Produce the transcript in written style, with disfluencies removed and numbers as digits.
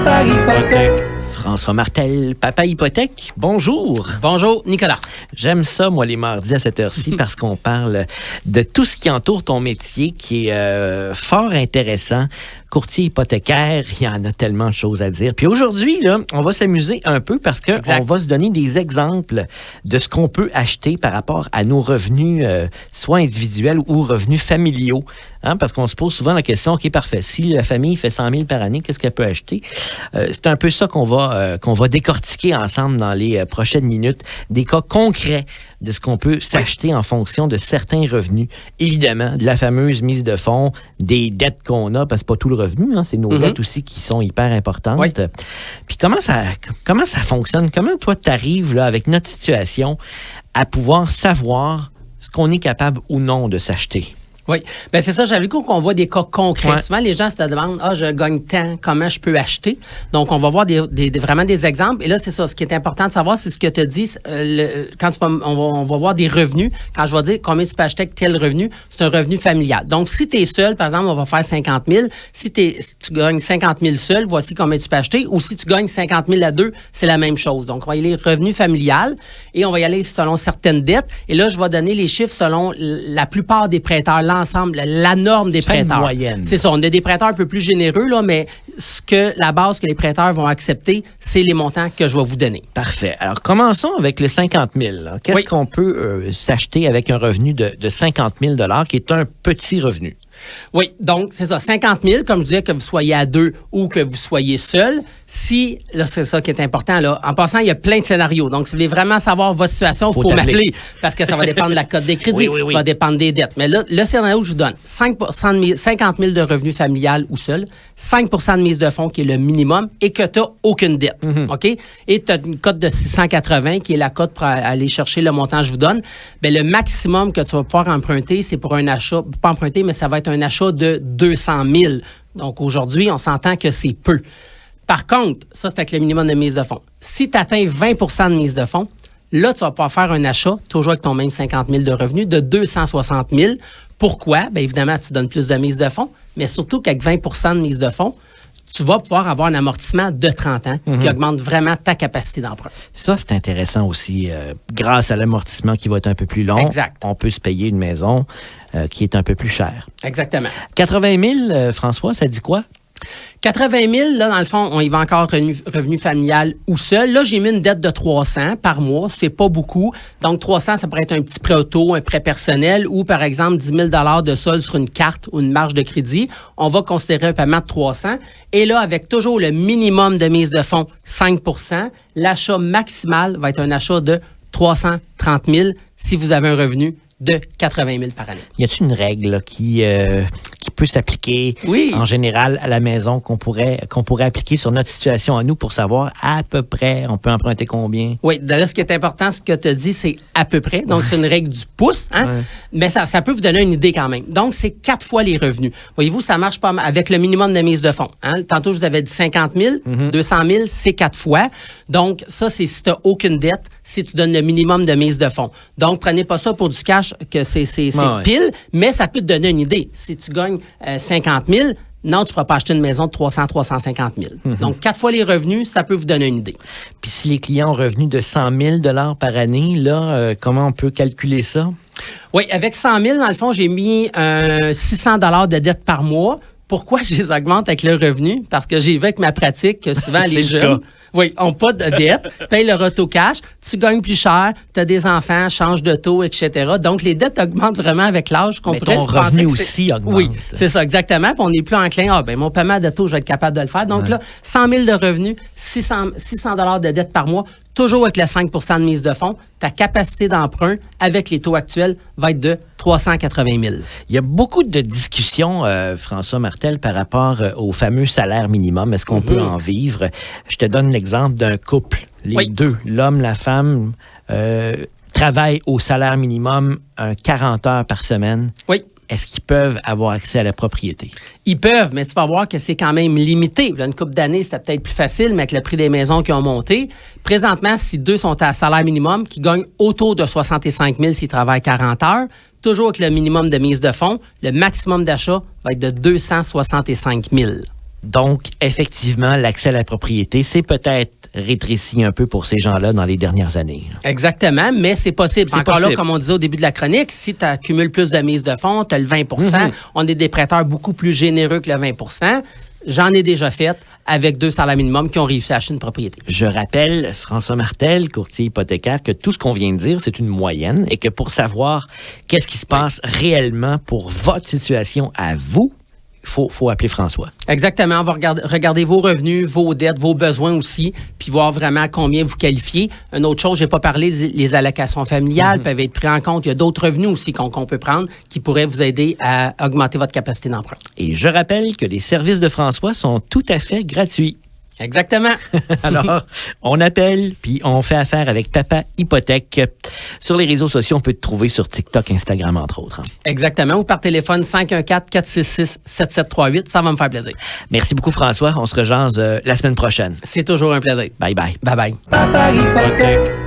Papa Hypothèque. François Martel, Papa Hypothèque, bonjour. Bonjour, Nicolas. J'aime ça, moi, les mardis à cette heure-ci, parce qu'on parle de tout ce qui entoure ton métier, qui est fort intéressant. Courtier hypothécaire, il y en a tellement de choses à dire. Puis aujourd'hui, là, on va s'amuser un peu parce qu'on va se donner des exemples de ce qu'on peut acheter par rapport à nos revenus, soit individuels ou revenus familiaux. Hein, parce qu'on se pose souvent la question, OK, parfait, si la famille fait 100 000 par année, qu'est-ce qu'elle peut acheter? C'est un peu ça qu'on va décortiquer ensemble dans les prochaines minutes, des cas concrets de ce qu'on peut s'acheter en fonction de certains revenus. Évidemment, de la fameuse mise de fonds, des dettes qu'on a, parce que c'est pas tout le revenu, hein, c'est nos dettes aussi qui sont hyper importantes. Oui. Puis comment ça fonctionne? Comment toi, tu arrives là, avec notre situation à pouvoir savoir ce qu'on est capable ou non de s'acheter? Oui, bien c'est ça, j'avais le coup qu'on voit des cas concrets. Ouais. Souvent, les gens se demandent, je gagne tant, comment je peux acheter? Donc, on va voir vraiment des exemples. Et là, c'est ça, ce qui est important de savoir, c'est ce que tu as dit, quand on va voir des revenus, quand je vais dire combien tu peux acheter avec tel revenu, c'est un revenu familial. Donc, si tu es seul, par exemple, on va faire 50 000. Si tu gagnes 50 000 seul, voici combien tu peux acheter. Ou si tu gagnes 50 000 à deux, c'est la même chose. Donc, on va y aller revenu familial et on va y aller selon certaines dettes. Et là, je vais donner les chiffres selon la plupart des prêteurs, ensemble, la norme des prêteurs. Une moyenne. C'est ça. On a des prêteurs un peu plus généreux, là, mais la base que les prêteurs vont accepter, c'est les montants que je vais vous donner. Parfait. Alors, commençons avec le 50 000. Qu'est-ce qu'on peut s'acheter avec un revenu de 50 000 qui est un petit revenu? Oui, donc c'est ça, 50 000, comme je disais, que vous soyez à deux ou que vous soyez seul. Si, là, c'est ça qui est important, là. En passant, il y a plein de scénarios. Donc, si vous voulez vraiment savoir votre situation, il faut m'appeler parce que ça va dépendre de la cote des crédits, ça va dépendre des dettes. Mais là, le scénario que je vous donne, 50 000 de revenus familial ou seul, 5 de mise de fonds qui est le minimum et que tu n'as aucune dette. OK? Et tu as une cote de 680 qui est la cote pour aller chercher le montant que je vous donne. Bien, le maximum que tu vas pouvoir emprunter, c'est pour un achat, pas emprunter, mais ça va être un achat de 200 000. Donc, aujourd'hui, on s'entend que c'est peu. Par contre, ça, c'est avec le minimum de mise de fonds. Si tu atteins 20 de mise de fonds, là, tu vas pouvoir faire un achat, toujours avec ton même 50 000 de revenus, de 260 000. Pourquoi? Bien, évidemment, tu donnes plus de mise de fonds, mais surtout qu'avec 20 de mise de fonds, tu vas pouvoir avoir un amortissement de 30 ans qui augmente vraiment ta capacité d'emprunt. Ça, c'est intéressant aussi. Grâce à l'amortissement qui va être un peu plus long, on peut se payer une maison qui est un peu plus chère. Exactement. 80 000, François, ça dit quoi? 80 000, là, dans le fond, on y va encore revenu familial ou seul. Là, j'ai mis une dette de 300 par mois. C'est pas beaucoup. Donc, 300, ça pourrait être un petit prêt auto, un prêt personnel ou, par exemple, 10 000 de solde sur une carte ou une marge de crédit. On va considérer un paiement de 300. Et là, avec toujours le minimum de mise de fonds, 5 l'achat maximal va être un achat de 330 000 si vous avez un revenu de 80 000 par année. Y a-t-il une règle là, qui peut s'appliquer en général à la maison qu'on pourrait appliquer sur notre situation à nous pour savoir à peu près on peut emprunter combien? Oui, là, ce qui est important, ce que tu as dit, c'est à peu près. Donc, c'est une règle du pouce, hein? Mais ça peut vous donner une idée quand même. Donc, c'est 4 fois les revenus. Voyez-vous, ça marche pas mal avec le minimum de mise de fonds. Hein? Tantôt, je vous avais dit 50 000, 200 000, c'est 4 fois. Donc, ça, c'est si tu n'as aucune dette, si tu donnes le minimum de mise de fonds. Donc, prenez pas ça pour du cash que c'est pile, mais ça peut te donner une idée. Si tu gagnes 50 000, non, tu ne pourras pas acheter une maison de 350 000. Donc, 4 fois les revenus, ça peut vous donner une idée. Puis si les clients ont revenu de 100 000 par année, là, comment on peut calculer ça? Oui, avec 100 000, dans le fond, j'ai mis 600 de dette par mois. Pourquoi je les augmente avec le revenu? Parce que j'ai vu avec ma pratique que souvent les jeunes n'ont pas de dette, payent leur auto-cash, tu gagnes plus cher, tu as des enfants, changes de taux, etc. Donc, les dettes augmentent vraiment avec l'âge. Mais ton revenu aussi augmente. Oui, c'est ça, exactement. Puis on n'est plus enclin, mon paiement de taux, je vais être capable de le faire. Donc là, 100 000 de revenus, 600 de dette par mois, toujours avec le 5 de mise de fonds, ta capacité d'emprunt avec les taux actuels va être de 380 000. Il y a beaucoup de discussions, François Martel, par rapport au fameux salaire minimum. Est-ce qu'on peut en vivre? Je te donne l'exemple d'un couple. Les deux, l'homme, la femme, travaillent au salaire minimum 40 heures par semaine. Oui. Est-ce qu'ils peuvent avoir accès à la propriété? Ils peuvent, mais tu vas voir que c'est quand même limité. Là, une couple d'années, c'était peut-être plus facile, mais avec le prix des maisons qui ont monté. Présentement, si deux sont à salaire minimum, qui gagnent autour de 65 000 s'ils travaillent 40 heures, toujours avec le minimum de mise de fonds, le maximum d'achat va être de 265 000. Donc, effectivement, l'accès à la propriété, c'est peut-être rétréci un peu pour ces gens-là dans les dernières années. Exactement, mais c'est possible. Encore là, comme on disait au début de la chronique, si tu accumules plus de mise de fonds, tu as le 20 on est des prêteurs beaucoup plus généreux que le 20 J'en ai déjà fait avec 2 salaires minimum qui ont réussi à acheter une propriété. Je rappelle, François Martel, courtier hypothécaire, que tout ce qu'on vient de dire, c'est une moyenne et que pour savoir qu'est-ce qui se passe réellement pour votre situation à vous, il faut appeler François. Exactement. On va regarder vos revenus, vos dettes, vos besoins aussi, puis voir vraiment combien vous qualifiez. Une autre chose, je n'ai pas parlé, les allocations familiales peuvent être prises en compte. Il y a d'autres revenus aussi qu'on peut prendre qui pourraient vous aider à augmenter votre capacité d'emprunt. Et je rappelle que les services de François sont tout à fait gratuits. Exactement. Alors, on appelle, puis on fait affaire avec Papa Hypothèque. Sur les réseaux sociaux, on peut te trouver sur TikTok, Instagram, entre autres. Exactement. Ou par téléphone 514-466-7738. Ça va me faire plaisir. Merci beaucoup, François. On se rejase la semaine prochaine. C'est toujours un plaisir. Bye bye. Bye bye. Papa Hypothèque.